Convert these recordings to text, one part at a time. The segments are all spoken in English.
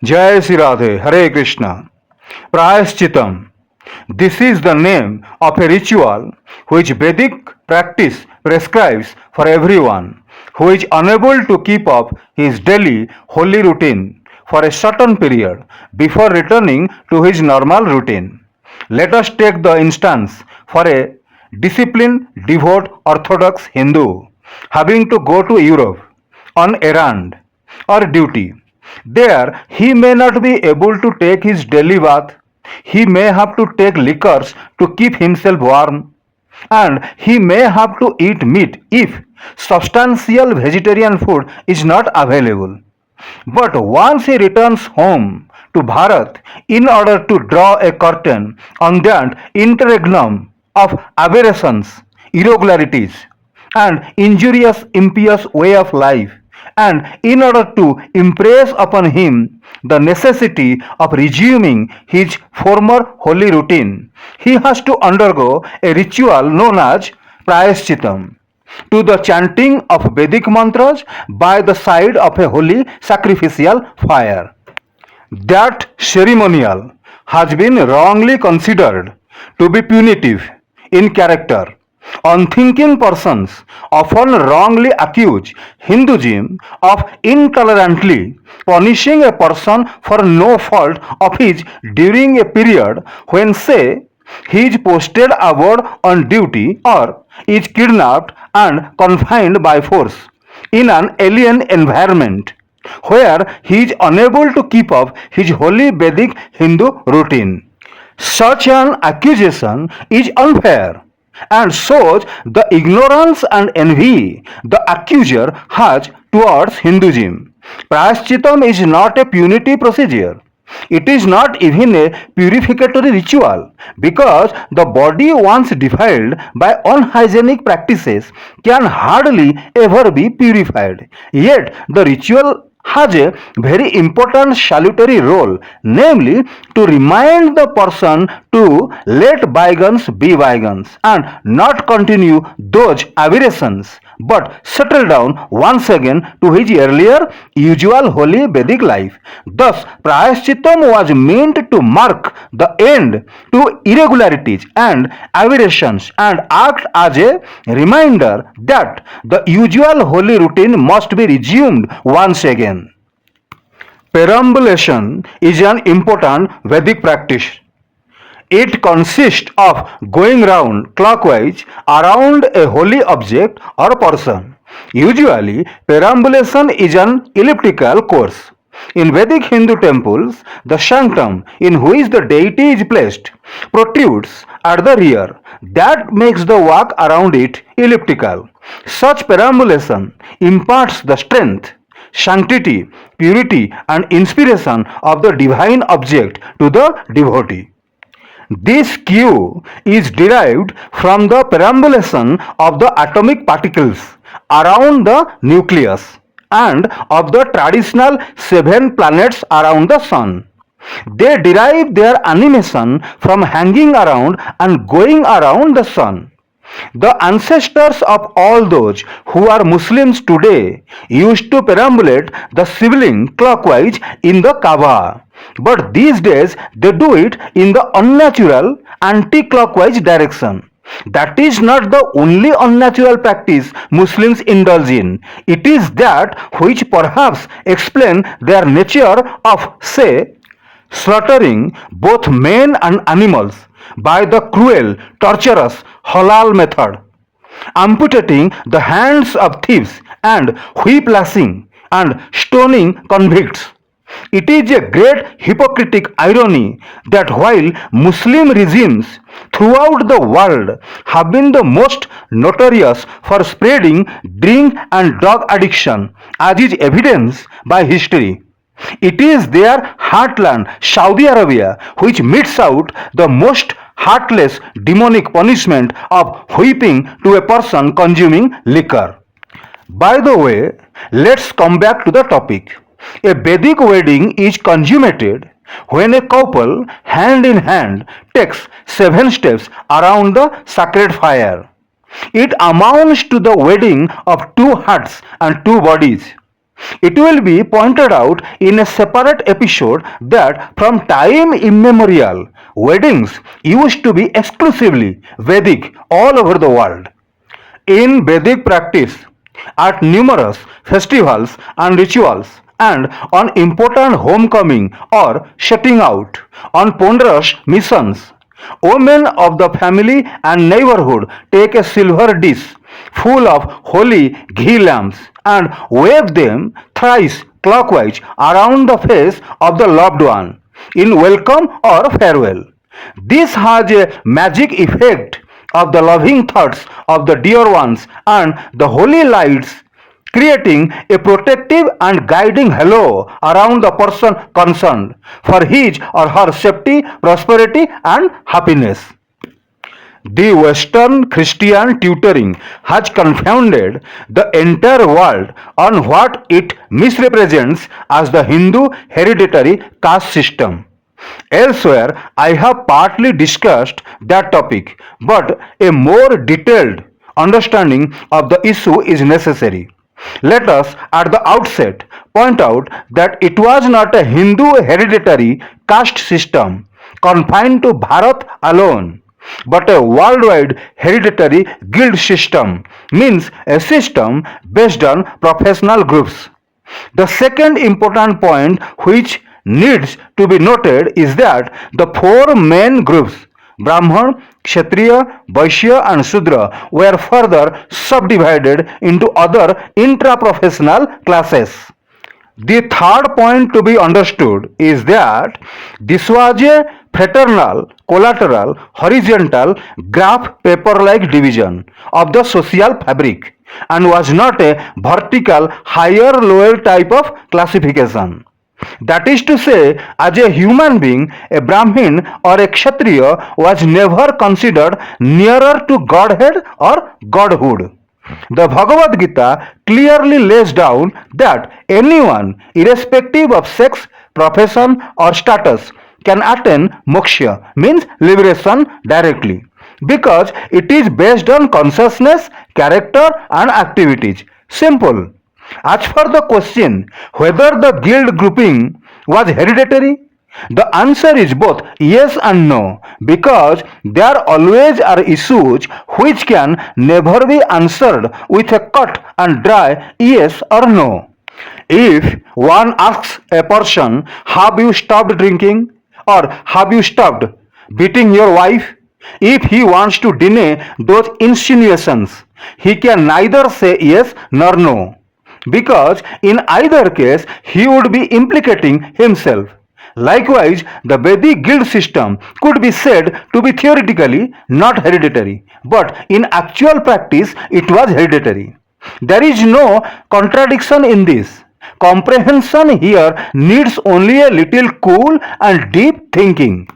Jai Sri Radhe, Hare Krishna. Prayaschitam. This is the name of a ritual which Vedic practice prescribes for everyone who is unable to keep up his daily holy routine for a certain period before returning to his normal routine. Let us take the instance for a disciplined, devout Orthodox Hindu having to go to Europe on errand or duty. There, he may not be able to take his daily bath. He may have to take liquors to keep himself warm. And he may have to eat meat if substantial vegetarian food is not available. But once he returns home to Bharat in order to draw a curtain on that interregnum of aberrations, irregularities, and injurious, impious way of life, and in order to impress upon him the necessity of resuming his former holy routine, he has to undergo a ritual known as Prayaschitam to the chanting of Vedic mantras by the side of a holy sacrificial fire. That ceremonial has been wrongly considered to be punitive in character. Unthinking persons often wrongly accuse Hinduism of intolerantly punishing a person for no fault of his during a period when, say, he is posted aboard on duty or is kidnapped and confined by force in an alien environment where he is unable to keep up his holy Vedic Hindu routine. Such an accusation is unfair and shows the ignorance and envy the accuser has towards Hinduism. Prayaschitam is not a punitive procedure. It is not even a purificatory ritual because the body once defiled by unhygienic practices can hardly ever be purified. Yet the ritual has a very important salutary role, namely to remind the person to let bygones be bygones and not continue those aberrations but settle down once again to his earlier usual holy Vedic life. Thus, Prayaschitam was meant to mark the end to irregularities and aberrations and act as a reminder that the usual holy routine must be resumed once again. Perambulation is an important Vedic practice. It consists of going round clockwise around a holy object or person. Usually, perambulation is an elliptical course. In Vedic Hindu temples, the sanctum in which the deity is placed protrudes at the rear. That makes the walk around it elliptical. Such perambulation imparts the strength, sanctity, purity, and inspiration of the divine object to the devotee. This cue is derived from the perambulation of the atomic particles around the nucleus and of the traditional 7 planets around the sun. They derive their animation from hanging around and going around the sun. The ancestors of all those who are Muslims today used to perambulate the sibling clockwise in the Kaaba. But these days they do it in the unnatural anti-clockwise direction. That is not the only unnatural practice Muslims indulge in. It is that which perhaps explain their nature of, say, slaughtering both men and animals by the cruel, torturous halal method, amputating the hands of thieves and whiplashing and stoning convicts. It is a great hypocritic irony that while Muslim regimes throughout the world have been the most notorious for spreading drink and drug addiction, as is evidenced by history, it is their heartland, Saudi Arabia, which metes out the most heartless demonic punishment of whipping to a person consuming liquor. By the way, let's come back to the topic. A Vedic wedding is consummated when a couple, hand in hand, takes 7 steps around the sacred fire. It amounts to the wedding of 2 hearts and 2 bodies. It will be pointed out in a separate episode that from time immemorial, weddings used to be exclusively Vedic all over the world. In Vedic practice, at numerous festivals and rituals, and on important homecoming or setting out on ponderous missions, women of the family and neighborhood take a silver dish full of holy ghee lamps and wave them thrice clockwise around the face of the loved one in welcome or farewell. This has a magic effect of the loving thoughts of the dear ones and the holy lights, creating a protective and guiding halo around the person concerned for his or her safety, prosperity, and happiness. The Western Christian tutoring has confounded the entire world on what it misrepresents as the Hindu hereditary caste system. Elsewhere, I have partly discussed that topic, but a more detailed understanding of the issue is necessary. Let us at the outset point out that it was not a Hindu hereditary caste system confined to Bharat alone, but a worldwide hereditary guild system, means a system based on professional groups. The second important point which needs to be noted is that the four main groups Brahman, Kshatriya, Vaishya and Shudra were further subdivided into other intra-professional classes. The third point to be understood is that this was a fraternal, collateral, horizontal, graph paper-like division of the social fabric and was not a vertical, higher-lower type of classification. That is to say, as a human being, a Brahmin or a Kshatriya was never considered nearer to Godhead or Godhood. The Bhagavad Gita clearly lays down that anyone, irrespective of sex, profession, or status, can attain moksha, means liberation, directly, because it is based on consciousness, character, and activities. Simple. As for the question whether the guild grouping was hereditary, the answer is both yes and no, because there always are issues which can never be answered with a cut and dry yes or no. If one asks a person, have you stopped drinking or have you stopped beating your wife? If he wants to deny those insinuations, he can neither say yes nor no, because in either case he would be implicating himself. Likewise, the Vedic guild system could be said to be theoretically not hereditary, but in actual practice it was hereditary. There is no contradiction in this. Comprehension here needs only a little cool and deep thinking.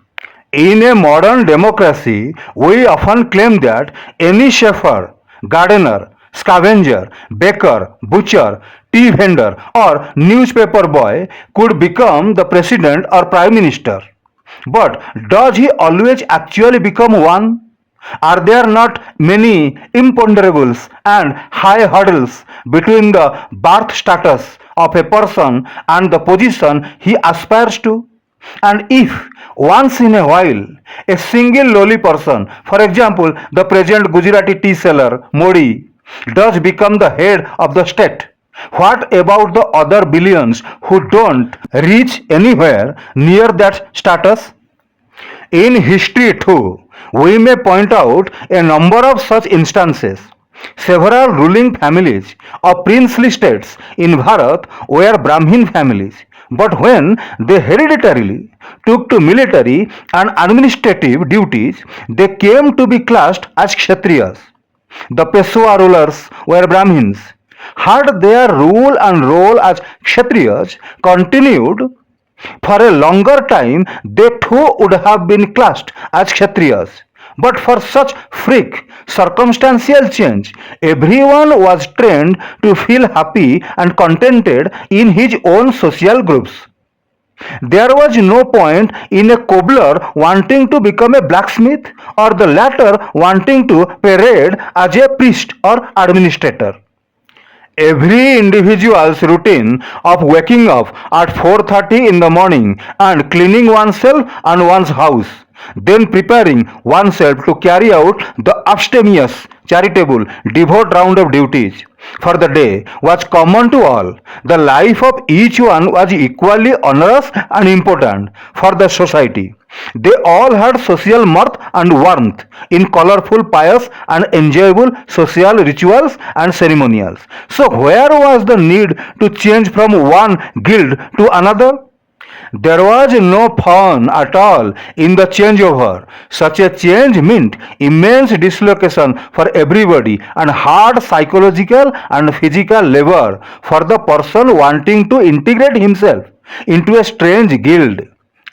In a modern democracy, we often claim that any shepherd, gardener, scavenger, baker, butcher, tea vendor, or newspaper boy could become the president or prime minister. But does he always actually become one? Are there not many imponderables and high hurdles between the birth status of a person and the position he aspires to? And if once in a while a single lowly person, for example the present Gujarati tea seller Modi, does become the head of the state, what about the other billions who don't reach anywhere near that status? In history too, we may point out a number of such instances. Several ruling families of princely states in Bharat were Brahmin families, but when they hereditarily took to military and administrative duties, they came to be classed as Kshatriyas. The Peshwa rulers were Brahmins. Had their rule and role as Kshatriyas continued for a longer time, they too would have been classed as Kshatriyas. But for such freak, circumstantial change, everyone was trained to feel happy and contented in his own social groups. There was no point in a cobbler wanting to become a blacksmith or the latter wanting to parade as a priest or administrator. Every individual's routine of waking up at 4:30 in the morning and cleaning oneself and one's house, then preparing oneself to carry out the abstemious, charitable, devout round of duties for the day was common to all. The life of each one was equally onerous and important for the society. They all had social mirth and warmth in colorful, pious, and enjoyable social rituals and ceremonials. So, where was the need to change from one guild to another? There was no fun at all in the changeover. Such a change meant immense dislocation for everybody and hard psychological and physical labor for the person wanting to integrate himself into a strange guild.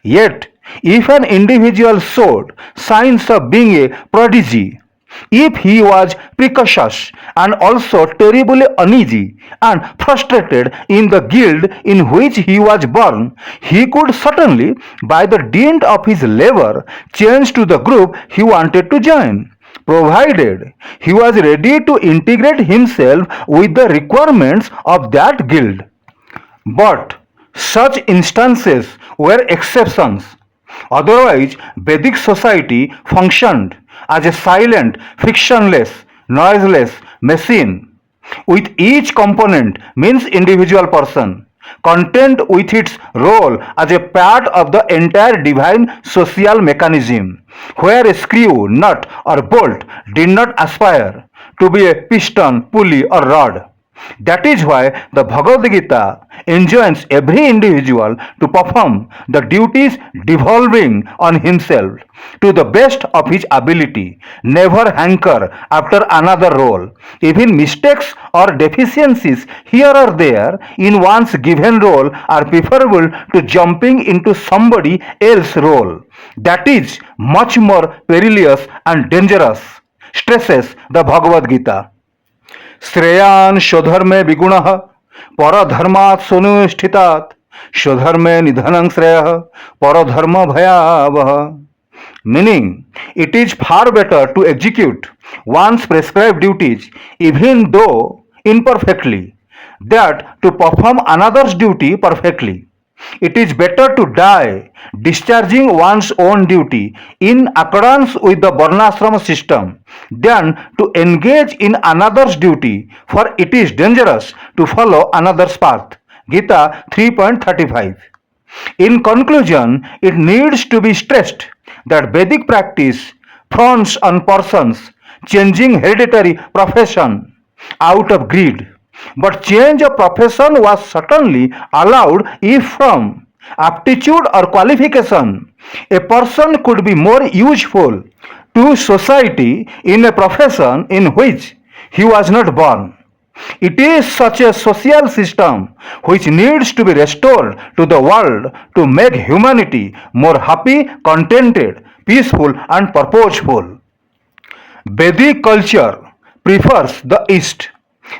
Yet, if an individual showed signs of being a prodigy, if he was precocious and also terribly uneasy and frustrated in the guild in which he was born, he could certainly, by the dint of his labor, change to the group he wanted to join, provided he was ready to integrate himself with the requirements of that guild. But such instances were exceptions. Otherwise, Vedic society functioned as a silent, frictionless, noiseless machine, with each component means individual person, content with its role as a part of the entire divine social mechanism, where a screw, nut, or bolt did not aspire to be a piston, pulley, or rod. That is why the Bhagavad Gita enjoins every individual to perform the duties devolving on himself to the best of his ability, never hanker after another role. Even mistakes or deficiencies here or there in one's given role are preferable to jumping into somebody else's role. That is much more perilous and dangerous, stresses the Bhagavad Gita. श्रेयान स्वधर्मे विगुण परधर्मात् सुनिष्ठितात् स्वधर्मे निधनं श्रेय परधर्म भयावह. Meaning, it is far better to execute one's prescribed duties even though imperfectly than to perform another's duty perfectly. It is better to die discharging one's own duty in accordance with the Varnashrama system than to engage in another's duty, for it is dangerous to follow another's path. Gita 3.35. In conclusion, it needs to be stressed that Vedic practice fronts on persons changing hereditary profession out of greed. But change of profession was certainly allowed if from aptitude or qualification a person could be more useful to society in a profession in which he was not born. It is such a social system which needs to be restored to the world to make humanity more happy, contented, peaceful, and purposeful. Vedic culture prefers the East.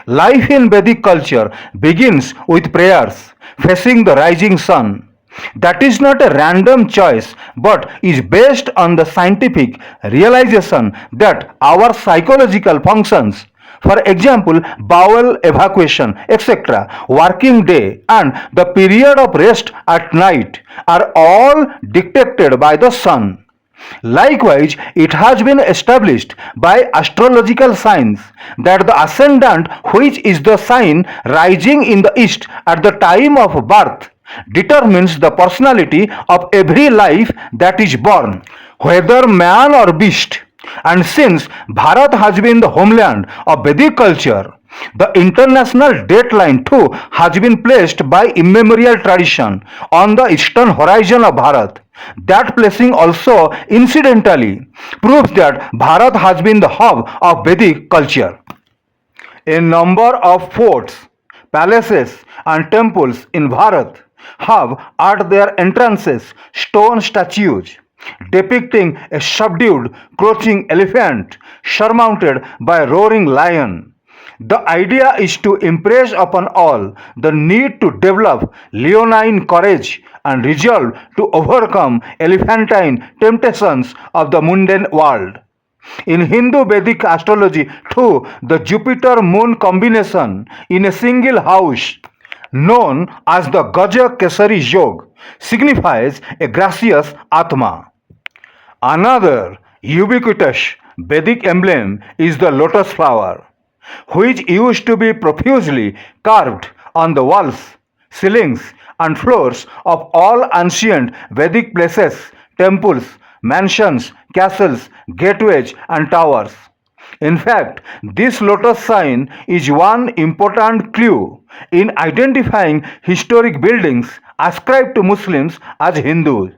Life in Vedic culture begins with prayers facing the rising sun. That is not a random choice but is based on the scientific realization that our psychological functions, for example, bowel evacuation, etc., working day, and the period of rest at night, are all dictated by the sun. Likewise, it has been established by astrological signs that the ascendant, which is the sign rising in the east at the time of birth, determines the personality of every life that is born, whether man or beast. And since Bharat has been the homeland of Vedic culture, the international dateline too has been placed by immemorial tradition on the eastern horizon of Bharat. That placing also incidentally proves that Bharat has been the hub of Vedic culture. A number of forts, palaces, and temples in Bharat have at their entrances stone statues depicting a subdued, crouching elephant surmounted by a roaring lion. The idea is to impress upon all the need to develop leonine courage and resolve to overcome elephantine temptations of the mundane world. In Hindu Vedic astrology, too, the Jupiter-Moon combination in a single house, known as the Gaja Kesari Yog, signifies a gracious Atma. Another ubiquitous Vedic emblem is the lotus flower, which used to be profusely carved on the walls, ceilings, and floors of all ancient Vedic places, temples, mansions, castles, gateways, and towers. In fact, this lotus sign is one important clue in identifying historic buildings ascribed to Muslims as Hindus.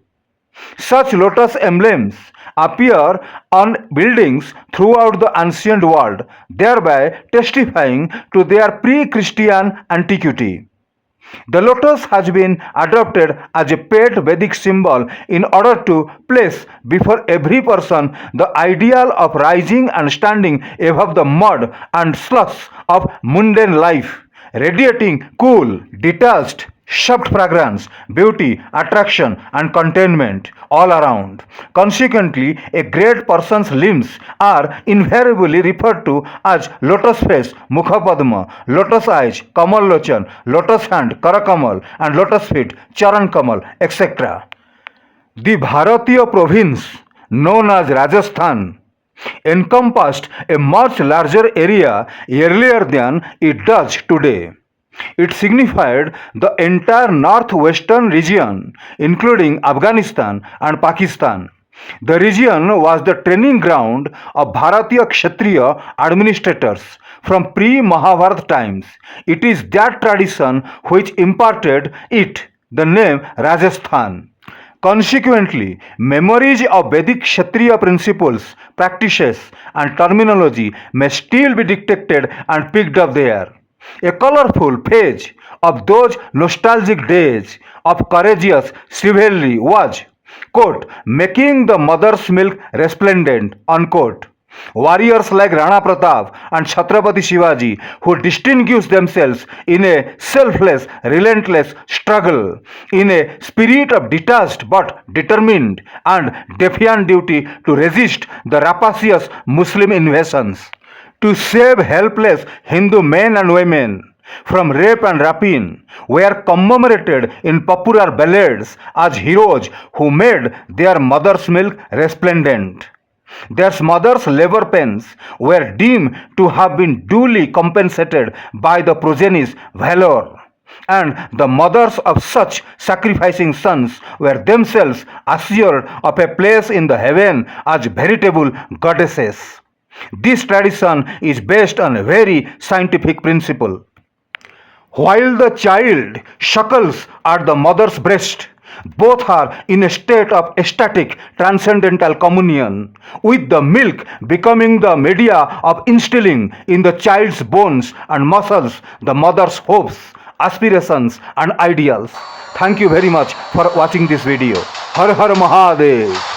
Such lotus emblems appear on buildings throughout the ancient world, thereby testifying to their pre-Christian antiquity. The lotus has been adopted as a pet Vedic symbol in order to place before every person the ideal of rising and standing above the mud and slush of mundane life, radiating cool, detached, soft fragrance, beauty, attraction, and contentment all around. Consequently, a great person's limbs are invariably referred to as lotus face, Mukha Padma, lotus eyes, Kamal Lochan, lotus hand, Karakamal, and lotus feet, Charan Kamal, etc. The Bharatiya province, known as Rajasthan, encompassed a much larger area earlier than it does today. It signified the entire northwestern region, including Afghanistan and Pakistan. The region was the training ground of Bharatiya Kshatriya administrators from pre-Mahabharata times. It is that tradition which imparted it the name Rajasthan. Consequently, memories of Vedic Kshatriya principles, practices, and terminology may still be detected and picked up there. A colorful page of those nostalgic days of courageous chivalry was, quote, making the mother's milk resplendent, unquote. Warriors like Rana Pratap and Chhatrapati Shivaji, who distinguished themselves in a selfless, relentless struggle, in a spirit of detached but determined and defiant duty to resist the rapacious Muslim invasions, to save helpless Hindu men and women from rape and rapine, were commemorated in popular ballads as heroes who made their mother's milk resplendent. Their mothers' labor pains were deemed to have been duly compensated by the progeny's valor, and the mothers of such sacrificing sons were themselves assured of a place in the heaven as veritable goddesses. This tradition is based on a very scientific principle. While the child suckles at the mother's breast, both are in a state of ecstatic transcendental communion, with the milk becoming the media of instilling in the child's bones and muscles the mother's hopes, aspirations, and ideals. Thank you very much for watching this video. Har Har Mahadev.